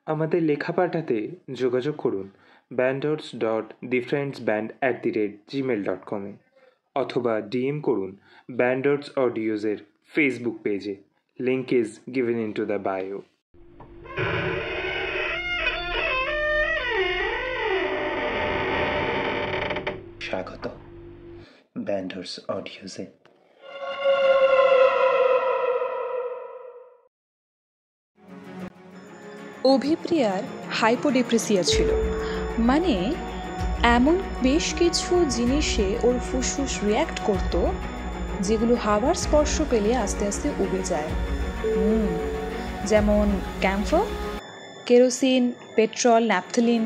আমাদের লেখা পাঠাতে যোগাযোগ করুন bandords.thefriendsband@gmail.com অথবা DM করুন Bandords Audios-এর ফেসবুক পেজে। Link is given in to the bio. স্বাগত ব্যান্ডর্স অডিওসে। অভিপ্রিয়ার হাইপোডেপ্রেসিয়া ছিল, মানে এমন বেশ কিছু জিনিসে ওর ফুসফুস রিয়্যাক্ট করতো যেগুলো হাওয়ার স্পর্শ পেলে আস্তে আস্তে উবে যায়। যেমন camphor, kerosene, petrol, naphthalene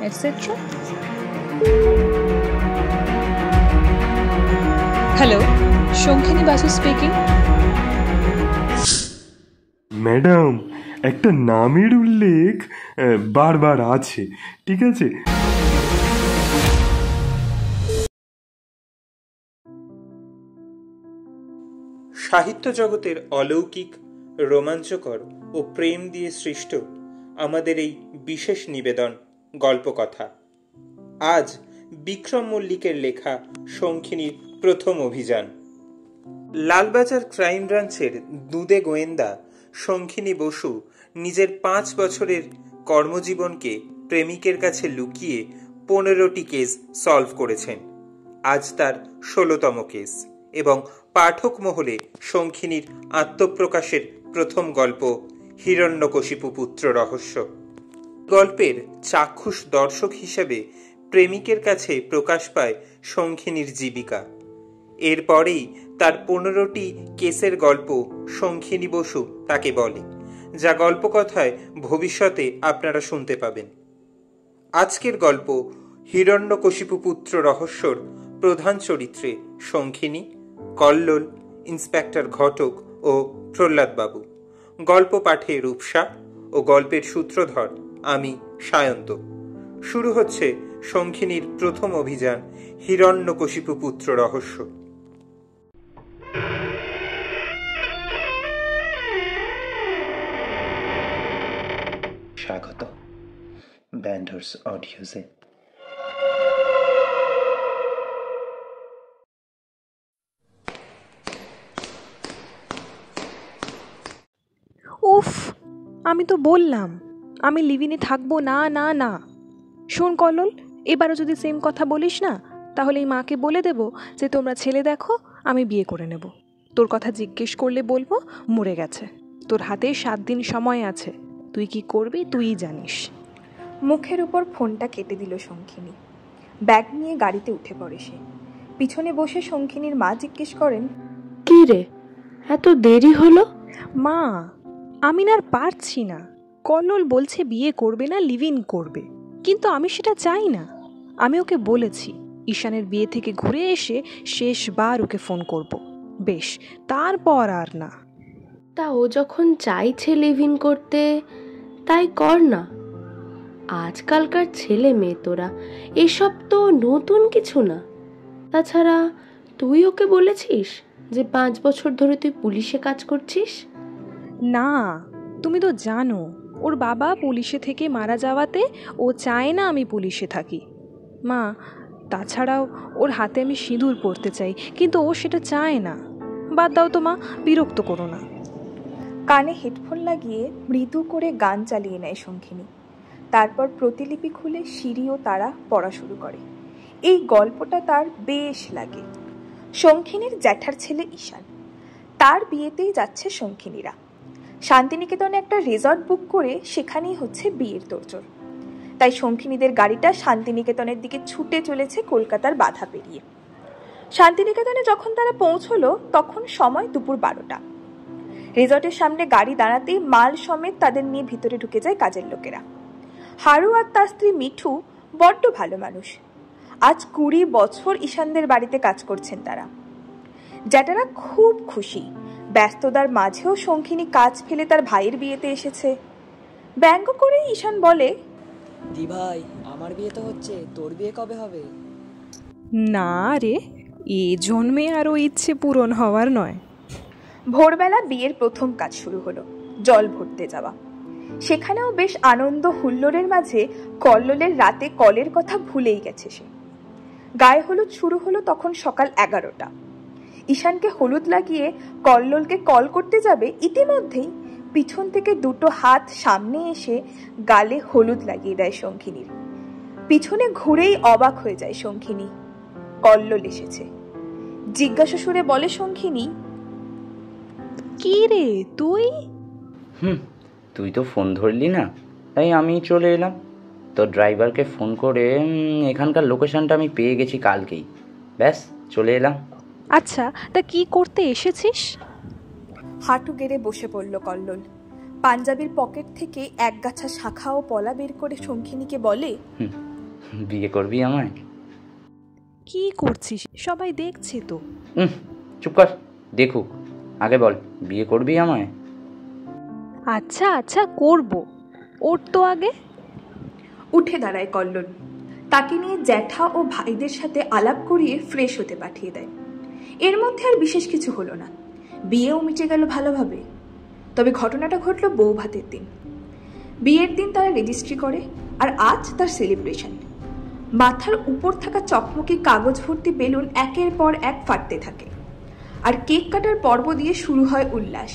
etcetera. Hello, Shankhini Basu speaking. Madam, একটা নামের উল্লেখ বারবার আছে, ঠিক আছে? সাহিত্য জগতের অলৌকিক, রোমাঞ্চকর ও প্রেম দিয়ে সৃষ্ট আমাদের এই বিশেষ নিবেদন গল্পকথা। আজ বিক্রম মল্লিকের লেখা শঙ্খিনীর প্রথম অভিযান। লালবাজার ক্রাইম ব্রাঞ্চের দুঁদে গোয়েন্দা শঙ্খিনী বসু নিজের 5 বছরের কর্মজীবনকে প্রেমিকের কাছে লুকিয়ে 15টি কেস সলভ করেছেন। আজ তার 16তম কেস এবং পাঠক মহলে শঙ্খিনীর আত্মপ্রকাশের প্রথম গল্প হিরণ্যকশিপু পুত্র রহস্য। গল্পের চাক্ষুষ দর্শক হিসেবে প্রেমিকের কাছে প্রকাশ পায় শঙ্খিনীর জীবিকা। এরপরেই তার 15টি কেসের গল্প শঙ্খিনী বসু তাকে বলে, যা গল্পকথায় ভবিষ্যতে আপনারা শুনতে পাবেন। আজকের গল্প হিরণ্যকশিপু পুত্র রহস্যর প্রধান চরিত্রে শঙ্খিনী, কল্লোল, ইন্সপেক্টর ঘটক ও প্রহ্লাদবাবু। গল্প পাঠে রূপসা ও গল্পের সূত্রধর আমি সায়ন্ত। শুরু হচ্ছে শঙ্খিনীর প্রথম অভিযান হিরণ্যকশিপু পুত্র রহস্য। স্বাগত ব্যান্ডর্স অডিওসে। উফ, আমি তো বললাম আমি লিভিনে থাকবো না। না না, শোন কল্লোল, এবারও যদি সেম কথা বলিস না, তাহলে এই মাকে বলে দেব যে তোমরা ছেলে দেখো, আমি বিয়ে করে নেব। তোর কথা জিজ্ঞেস করলে বলবো মরে গেছে। তোর হাতে 7 দিন সময় আছে, তুই কি করবি তুইই জানিস। মুখের উপর ফোনটা কেটে দিল শঙ্খিনী। ব্যাগ নিয়ে গাড়িতে উঠে পড়ে সে। পিছনে বসে শঙ্খিনীর মা জিজ্ঞেস করেন, কি রে, এত দেরি হলো? মা, আমি না আর পারছি না। কল্লোল বলছে বিয়ে করবে না, লিভ ইন করবে, কিন্তু আমি সেটা চাই না। আমি ওকে বলেছি ঈশানের বিয়ে থেকে ঘুরে এসে শেষবার ওকে ফোন করব, বেশ, তারপর আর না। তা ও যখন চাইছে লিভ ইন করতে, তাই কর না। আজকালকার ছেলে মেয়ে তোরা, এসব তো নতুন কিছু না। তাছাড়া তুই ওকে বলেছিস যে 5 বছর ধরে তুই পুলিশে কাজ করছিস? না, তুমি তো জানো ওর বাবা পুলিশে থেকে মারা যাওয়াতে ও চায় না আমি পুলিশে থাকি। মা, তাছাড়াও ওর হাতে আমি সিঁদুর পরতে চাই, কিন্তু ও সেটা চায় না। বাদ দাও তো মা, বিরক্ত করো না। কানে হেডফোন লাগিয়ে মৃদু করে গান চালিয়ে নেয় শঙ্খিনী। তারপর প্রতিলিপি খুলে সিঁড়ি ও তারা পড়া শুরু করে। এই গল্পটা তার বেশ লাগে। শঙ্খিনীর জ্যাঠার ছেলে ঈশান, তার বিয়েতেই যাচ্ছে শঙ্খিনীরা। শান্তিনিকেতনে একটা রিসর্ট বুক করে সেখানেই হচ্ছে বিয়ের তোড়জোড়। তাই শঙ্খিনীদের গাড়িটা শান্তিনিকেতনের দিকে ছুটে চলেছে কলকাতার বাধা পেরিয়ে। শান্তিনিকেতনে যখন তারা পৌঁছলো তখন সময় দুপুর 12টা। রিসর্টের সামনে গাড়ি দাঁড়াতেই মাল সমেত তাদের নিয়ে ভিতরে ঢুকে যায় কাজের লোকেরা। হারু আর তার স্ত্রী মিঠু বড্ড ভালো মানুষ। আজ 20 বছর ঈশানদের বাড়িতে কাজ করছেন তারা। জ্যাঠারা খুব খুশি। ব্যস্ততার মাঝেও শঙ্খিনী কাজ ফেলে তার ভাইয়ের বিয়েতে এসেছে। ব্যঙ্গ করে ঈশান বলে, দি ভাই, আমার বিয়ে তো হচ্ছে, তোর বিয়ে কবে হবে? না রে, এ জন্মে আরও ইচ্ছে পূরণ হওয়ার নয়। ভোরবেলা বিয়ের প্রথম কাজ শুরু হলো, জল ভরতে যাওয়া। সেখানেও বেশ আনন্দ হুল্লোড়ের মাঝে কল্লোলের রাতে কলের কথা ভুলেই গেছে সে। গায়ে হলুদ শুরু হলো তখন সকাল 11টা। ঈশানকে হলুদ লাগিয়ে কল্লোলকে কল করতে যাবে, ইতিমধ্যেই পিছন থেকে দুটো হাত সামনে এসে গালে হলুদ লাগিয়ে দেয় শঙ্খিনীর। পিছনে ঘুরেই অবাক হয়ে যায় শঙ্খিনী, কল্লোল এসেছে। জিজ্ঞাসা সুরে বলে শঙ্খিনী, কি রে তুই? তুই তো ফোন ধরলি না, তাই আমি চলে এলাম। তো ড্রাইভারকে ফোন করে এখানকার লোকেশনটা আমি পেয়ে গেছি কালকেই, ব্যাস চলে এলাম। আচ্ছা, তা কি করতে এসেছিস? হাঁটু গেড়ে বসে পড়ল কল্লোল। পাঞ্জাবির পকেট থেকে একগাছা শাখা ও পলা বের করে শঙ্খিনীকে বলে, বিয়ে করবি আমায়? কি করছিস? সবাই দেখছে তো। চুপ কর, দেখুক। আগে বল, বিয়ে করবি আমায়? আচ্ছা আচ্ছা, করব। ওর তো আগে। উঠে দাঁড়ায় কল্লোল। তাকে নিয়ে জ্যাঠা ও ভাইদের সাথে আলাপ করিয়ে ফ্রেশ হতে পাঠিয়ে দেয়। এর মধ্যে আর বিশেষ কিছু হলো না, বিয়েও মিটে গেল ভালোভাবে। তবে ঘটনাটা ঘটল বউ ভাতের দিন। বিয়ের দিন তারা রেজিস্ট্রি করে, আর আজ তার সেলিব্রেশন। মাথার উপর থাকা চকমকি কাগজ ভর্তি বেলুন একের পর এক ফাটতে থাকে, আর কেক কাটার পর্ব দিয়ে শুরু হয় উল্লাস।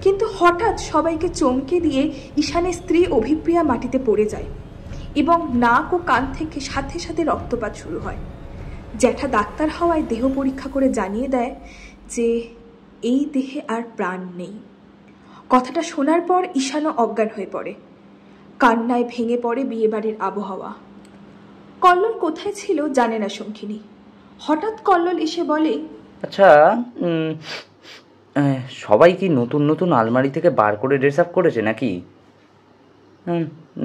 কিন্তু হঠাৎ সবাইকে চমকে দিয়ে ঈশানের স্ত্রী অভিপ্রিয়া মাটিতে পড়ে যায় এবং নাক ও কান থেকে সাথে সাথে রক্তপাত শুরু হয়। জ্যাঠা ডাক্তার হওয়ায় দেহ পরীক্ষা করে জানিয়ে দেয় যে এই দেহে আর প্রাণ নেই। কথাটা শোনার পর ঈশানও অজ্ঞান হয়ে পড়ে। কান্নায় ভেঙে পড়ে বিয়েবাড়ির আবহাওয়া। কল্লোল কোথায় ছিল জানে না শঙ্খিনী। হঠাৎ কল্লোল এসে বলে, আচ্ছা, সবাই কি নতুন নতুন আলমারি থেকে বার করে ড্রেস আপ করেছে নাকি?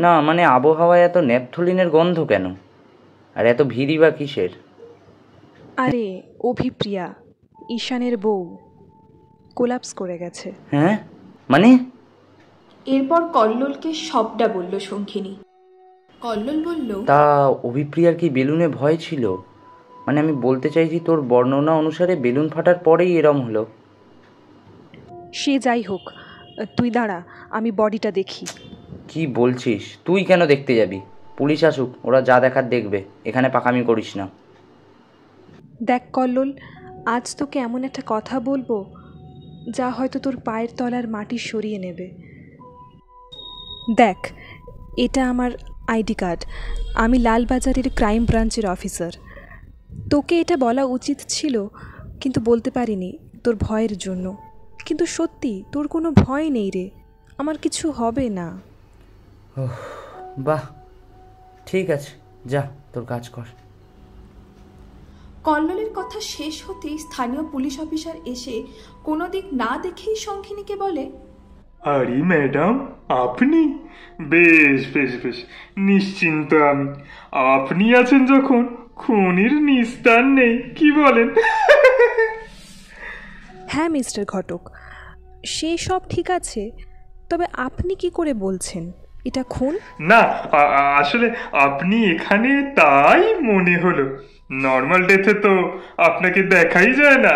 না, মানে আবহাওয়ায় এত ন্যাপথলিনের গন্ধ কেন, আর এত ভিড়ই বা কিসের? আরে অভিপ্রিয়া, ঈশানের বউ, কোলাপস করে গেছে। হ্যাঁ মানে? এরপর কল্লোলকে সবটা বলল শঙ্খিনী। কল্লোল বলল, তা অভিপ্রিয়ার কি বেলুনে ভয় ছিল? মানে আমি বলতে চাইছি, তোর বর্ণনা অনুসারে বেলুন ফাটার পরেই এরম হলো। সে যাই হোক, তুই দাঁড়া, আমি বডিটা দেখি। কি বলছিস? তুই কেন দেখতে যাবি? পুলিশ আসুক, ওরা যা দেখার দেখবে, এখানে পাকামি করিস না। দেখ কল্লোল, আজ তোকে এমন একটা কথা বলবো যা হয়তো তোর পায়ের তলার মাটি সরিয়ে নেবে। দেখ, এটা আমার আইডি কার্ড। আমি লালবাজারের ক্রাইম ব্রাঞ্চের অফিসার। তোকে এটা বলা উচিত ছিল, কিন্তু বলতে পারিনি তোর ভয়ের জন্য। কিন্তু সত্যি তোর কোনো ভয় নেই রে, আমার কিছু হবে না। বাহ, ঠিক আছে, যা তোর কাজ কর। কল্লোলের কথা শেষ হতেই স্থানীয় পুলিশ অফিসার এসে কোনো দিক না দেখেই শঙ্খিনীকে বলে, আরে ম্যাডাম, আপনি? বেশ বেশ বেশ, নিশ্চিন্ত আমি। আপনি আছেন যখন খুনির নিস্তার নেই, কি বলেন? হ্যাঁ মিস্টার ঘটক, সেই সব ঠিক আছে, তবে আপনি কি করে বলছেন এটা খুন? না, আসলে আপনি এখানে তাই মনে হলো। নর্মাল ডেথে তো আপনাকে দেখাই যায় না,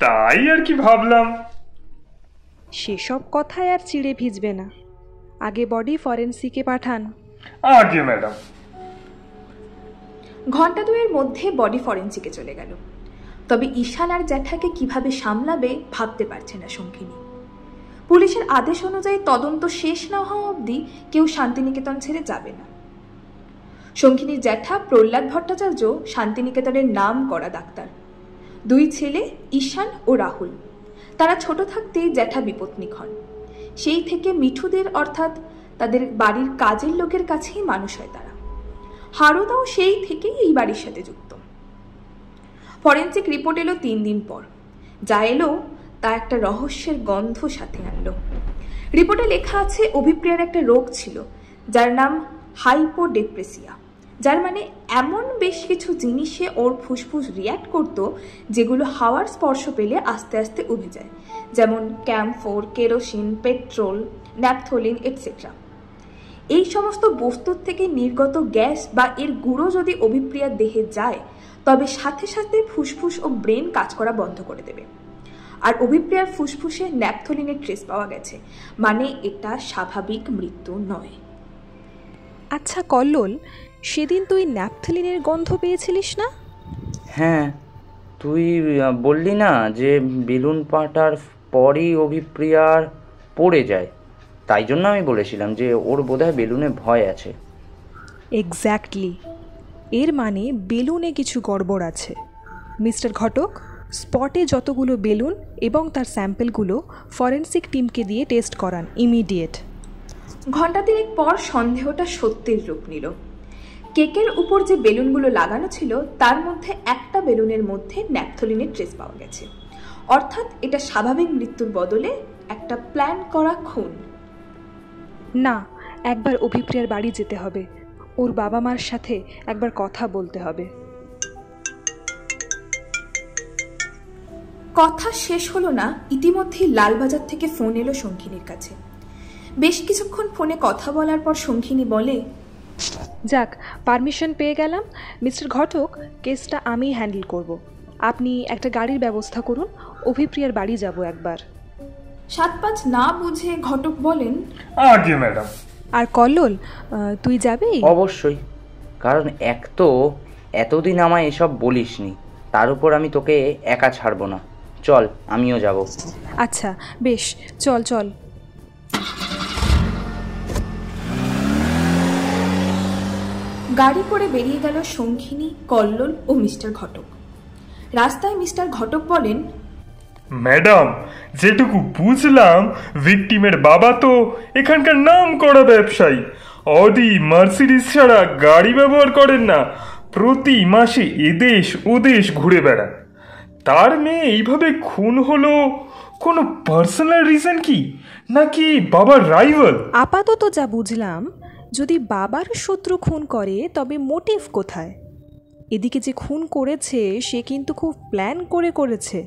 তাই আর কি ভাবলাম। সেসব কথায় আর চিড়ে ভিজবে না, আগে বডি ফরেন্সিকে পাঠান। আগে ম্যাডাম। ঘন্টা দুয়ের মধ্যে বডি ফরেন্সিকে চলে গেল। তবে ঈশান আর জ্যাঠাকে কিভাবে সামলাবে ভাবতে পারছে না শঙ্খিনী। পুলিশের আদেশ অনুযায়ী তদন্ত শেষ না হওয়া অবধি কেউ শান্তিনিকেতন ছেড়ে যাবে না। শঙ্খিনীর জ্যাঠা প্রহ্লাদ ভট্টাচার্য শান্তিনিকেতনের নাম করা ডাক্তার। দুই ছেলে ঈশান ও রাহুল। তারা ছোট থাকতেই জ্যাঠা বিপত্নিক হন। সেই থেকে মিঠুদের অর্থাৎ তাদের বাড়ির কাজের লোকের কাছেই মানুষ হয় তারা। হারুদাও সেই থেকেই এই বাড়ির সাথে যুক্ত। ফরেন্সিক রিপোর্ট এলো 3 দিন পর। যা এলো তা একটা রহস্যের গন্ধ সাথে আনলো। রিপোর্টে লেখা আছে অভিপ্রিয়ার একটা রোগ ছিল যার নাম হাইপোডেপ্রেসিয়া, যার মানে এমন বেশ কিছু জিনিসে ওর ফুসফুস রিয়্যাক্ট করত যেগুলো হাওয়ার স্পর্শ পেলে আস্তে আস্তে উবে যায়, যেমন ক্যাম্ফোর, কেরোসিন, পেট্রোল, ন্যাপথলিন এটসেট্রা। এই সমস্ত বস্তুর থেকে নির্গত গ্যাস বা এর গুঁড়ো যদি অভিপ্রিয়ার দেহে যায় তবে সাথে সাথে ফুসফুস ও ব্রেন কাজ করা বন্ধ করে দেবে। আর অভিপ্রিয়ার ফুসফুসে ন্যাপথলিনের ট্রেস পাওয়া গেছে, মানে এটা স্বাভাবিক মৃত্যু নয়। আচ্ছা কল্লোল, সেদিন তুই ন্যাপথলিনের গন্ধ পেয়েছিলিস না? হ্যাঁ, তুই বললি না যে বেলুন ফাটার পরই অভিপ্রিয়ার পড়ে যায়, তাই জন্য আমি বলেছিলাম যে ওর বোধহয় বেলুনে ভয় আছে। এক্স্যাক্টলি, এর মানে বেলুনে কিছু গড়বড় আছে। মিস্টার ঘটক, স্পটে যতগুলো বেলুন এবং তার স্যাম্পেলগুলো ফরেন্সিক টিমকে দিয়ে টেস্ট করান ইমিডিয়েট। ঘণ্টা তিনেক পর সন্দেহটা সত্যের রূপ নিল। কেকের উপর যে বেলুনগুলো লাগানো ছিল তার মধ্যে একটা বেলুনের মধ্যে ন্যাপথলিনের ট্রেস পাওয়া গেছে, অর্থাৎ এটা স্বাভাবিক মৃত্যুর বদলে একটা প্ল্যান করা খুন। না, একবার অভিপ্রিয়ার বাড়ি যেতে হবে, ওর বাবা মার সাথে একবার কথা বলতে হবে। কথা শেষ হলো না, ইতিমধ্যেই লালবাজার থেকে ফোন এলো শঙ্খিনীর কাছে। বেশ কিছুক্ষণ ফোনে কথা বলার পর শঙ্খিনী বলে, যাক, পারমিশন পেয়ে গেলাম। মিস্টার ঘটক, কেসটা আমি হ্যান্ডেল করব। আপনি একটা গাড়ির ব্যবস্থা করুন, অভিপ্রিয়ার বাড়ি যাব একবার। 7-5 না বুঝে ঘটক বলেন, আগে ম্যাডাম। আর কল্লোল, তুই যাবি? অবশ্যই, কারণ এক তো এতদিন আমায় এসব বলিসনি, তার উপর আমি তোকে একা ছাড়বো না। চল, আমিও যাব। আচ্ছা বেশ, চল চল। গাড়ি করে বেরিয়ে গেল শঙ্খিনী, কল্লোল ও মিস্টার ঘটক। রাস্তায় মিস্টার ঘটক বলেন, ম্যাডাম, যেটুকু বুঝলাম ভিকটিমের বাবা তো এখানকার নাম করা ব্যবসায়ী, অডি মার্সিডিজ ছাড়া গাড়ি ব্যবহার করেন না, প্রতি মাসে এদেশ ওদেশ ঘুরে বেড়ান। তার মেয়ে এইভাবে খুন হলো কোনো পার্সোনাল রিজন কি, নাকি বাবার রাইভাল? আপাতত যা বুঝলাম, যদি বাবার শত্রু খুন করে তবে মোটিভ কোথায়? এদিকে যে খুন করেছে সে কিন্তু খুব প্ল্যান করে করেছে,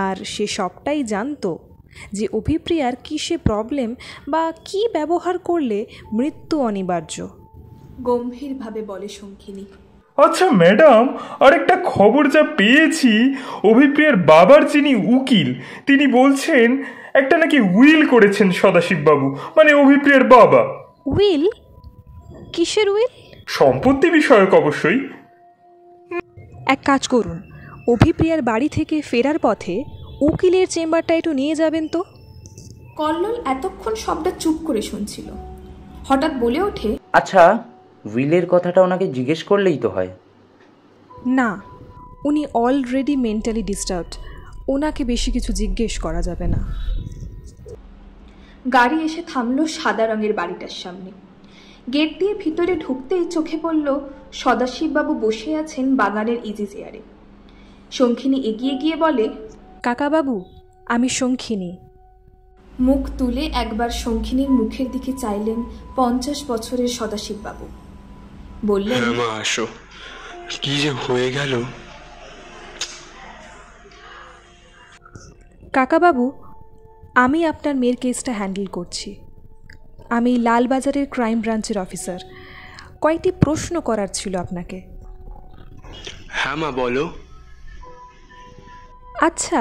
আর সে সবটাই জানতো যে অভিপ্রিয়ার কিসে প্রবলেম বা কি ব্যবহার করলে মৃত্যু অনিবার্য। গম্ভীরভাবে বলে শঙ্খিনী। আচ্ছা ম্যাডাম, আরেকটা খবর যা পেয়েছি, অভিপ্রিয়ার বাবার যিনি উকিল তিনি বলছেন একটা নাকি উইল করেছেন সদাশিববাবু, মানে অভিপ্রিয়ার বাবা। উইল? কিসের উইল? সম্পত্তি বিষয়ক অবশ্যই। এক কাজ করুন, অভিপ্রিয়ার বাড়ি থেকে ফেরার পথে উকিলের চেম্বারটা একটু নিয়ে যাবেন তো। কল্লোল এতক্ষণ সবটা চুপ করে শুনছিল, হঠাৎ বলে ওঠে, আচ্ছা, উইলের কথাটা ওনাকে জিজ্ঞেস করলেই তো হয়। না, উনি অলরেডি মেন্টালি ডিস্টার্বড, ওনাকে বেশি কিছু জিজ্ঞেস করা যাবে না। গাড়ি এসে থামলো সাদা রঙের বাড়িটার সামনে। গেট দিয়ে ভিতরে ঢুকতেই চোখে পড়ল সদাশিববাবু বসে আছেন বাগানের ইজি চেয়ারে। শঙ্খিনী এগিয়ে গিয়ে বলে, কাকাবাবু, আমি শঙ্খিনী। মুখ তুলে একবার শঙ্খিনীর মুখের দিকে চাইলেন 50 বছরের সদাশিববাবু। বললেন, মা আসো, কি যে হয়ে গেল। কাকাবাবু, আমি আপনার মেয়ের কেসটা হ্যান্ডেল করছি। আমি লালবাজারের ক্রাইম ব্রাঞ্চের অফিসার। কয়েকটি প্রশ্ন করার ছিল আপনাকে। হ্যাঁ মা, বলো। আচ্ছা,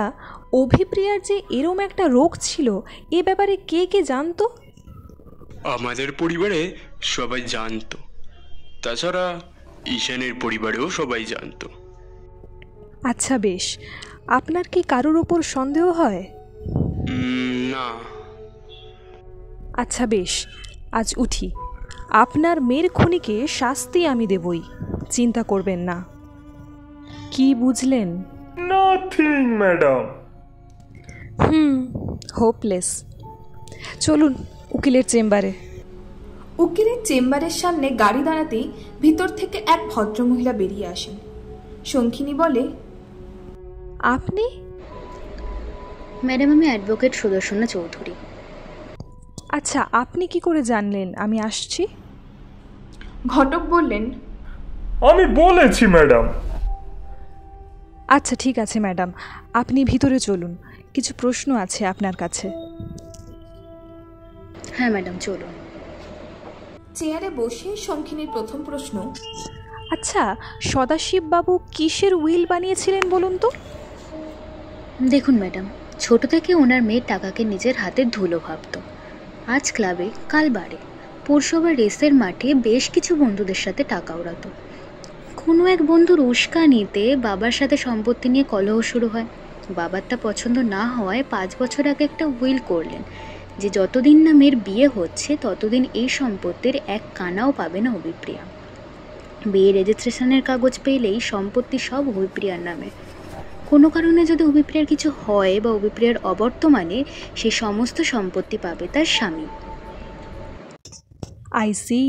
অভিপ্রিয়ার যে এরম একটা রোগ ছিল, এ ব্যাপারে কে কে জানতো? আমাদের পরিবারে সবাই জানতো, তাছাড়া ঈশানের পরিবারেও সবাই জানতো। আচ্ছা বেশ, আপনার কি কারোর ওপর সন্দেহ হয়? না। আচ্ছা বেশ, আজ উঠি। আপনার মেয়ের খুনিকে শাস্তি আমি দেবই, চিন্তা করবেন না। কি বুঝলেন? Nothing madam. হোপলেস। চলুন উকিলের চেম্বারে। উকিলের চেম্বারের সামনে গাড়ি দাঁড়াতেই ভিতর থেকে এক ভদ্রমহিলা বেরিয়ে আসেন। শঙ্খিনী বলে, আপনি? ম্যাডাম, আমি অ্যাডভোকেট সুদর্শনা চৌধুরী। আচ্ছা, আপনি কি করে জানলেন আমি আসছি? ঘটক বললেন, আমি বলেছি ম্যাডাম। আচ্ছা ঠিক আছে ম্যাডাম, আপনি ভিতরে চলুন, কিছু প্রশ্ন আছে আপনার কাছে। হ্যাঁ ম্যাডাম, চলুন। চেয়ারে বসে শঙ্খিনীর প্রথম প্রশ্ন, আচ্ছা, সদাশিববাবু কিসের উইল বানিয়েছিলেন বলুন তো? দেখুন ম্যাডাম, ছোট থেকে ওনার মেয়ের টাকাকে নিজের হাতের ধুলো ভাবত। আজ ক্লাবে, কাল বারে, পরশু আবার রেসের মাঠে বেশ কিছু বন্ধুদের সাথে টাকা ওড়াতো। কোনো এক বন্ধুর উস্কানিতে বাবার সাথে সম্পত্তি নিয়ে কলহ শুরু হয়। বাবারটা পছন্দ না হওয়ায় 5 বছর আগে একটা উইল করলেন যে যতদিন না মেয়ের বিয়ে হচ্ছে ততদিন এই সম্পত্তির এক কানাও পাবে না অভিপ্রিয়া। বিয়ে রেজিস্ট্রেশনের কাগজ পেলেই সম্পত্তি সব অভিপ্রিয়ার নামে। কোনো কারণে যদি অভিপ্রিয়ার কিছু হয় বা অভিপ্রিয়ার অবর্তমানে সেই সমস্ত সম্পত্তি পাবে তার স্বামী। I C.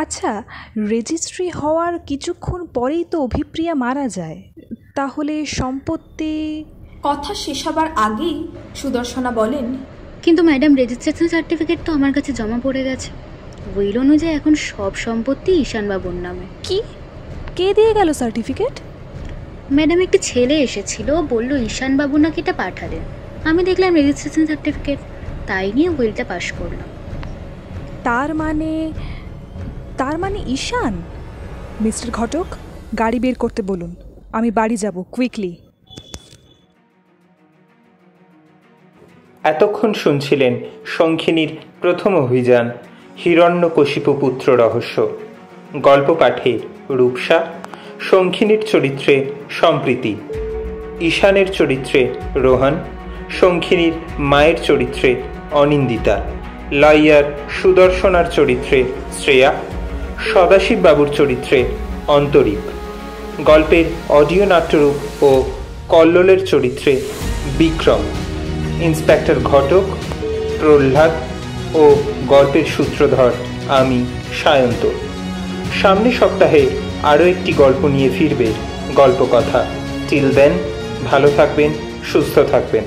আচ্ছা, রেজিস্ট্রি হওয়ার কিছুক্ষণ পরেই তো অভিপ্রিয়া মারা যায়, তাহলে সম্পত্তি... কথা শেষ হবার আগেই সুদর্শনা বলেন, কিন্তু ম্যাডাম, রেজিস্ট্রেশন সার্টিফিকেট তো আমার কাছে জমা পড়ে গেছে। উইল অনুযায়ী এখন সব সম্পত্তি ঈশানবাবুর নামে। কি? কে দিয়ে গেল সার্টিফিকেট? ম্যাডাম, একটি ছেলে এসেছিল, বলল ঈশানবাবু নাকি এটা পাঠালেন। আমি দেখলাম রেজিস্ট্রেশন সার্টিফিকেট, তাই নিয়ে উইলটা পাস করলাম। তার মানে ঈশান? মিস্টার ঘটক, গাড়ি বের করতে বলুন, আমি বাড়ি যাব কুইকলি। এতক্ষণ শুনছিলেন শঙ্খিনীর প্রথম অভিযান, হিরণ্যকশিপু পুত্র রহস্য। গল্প পাঠে রূপসা, শঙ্খিনীর চরিত্রে সম্প্রীতি, ঈশানের চরিত্রে রোহন, শঙ্খিনীর মায়ের চরিত্রে অনিন্দিতা, লয়ার সুদর্শনার চরিত্রে শ্রেয়া, সদাশিব বাবুর চরিত্রে অন্তরীপ। গল্পের অডিও নাট্যরূপ ও কল্লোলের চরিত্রে বিক্রম, ইন্সপেক্টর ঘটক প্রহ্লাদ ও গল্পের সূত্রধর আমি সায়ন্ত। সামনের সপ্তাহে আরও একটি গল্প নিয়ে ফিরবে গল্পকথা। টিল দেন, ভালো থাকবেন, সুস্থ থাকবেন।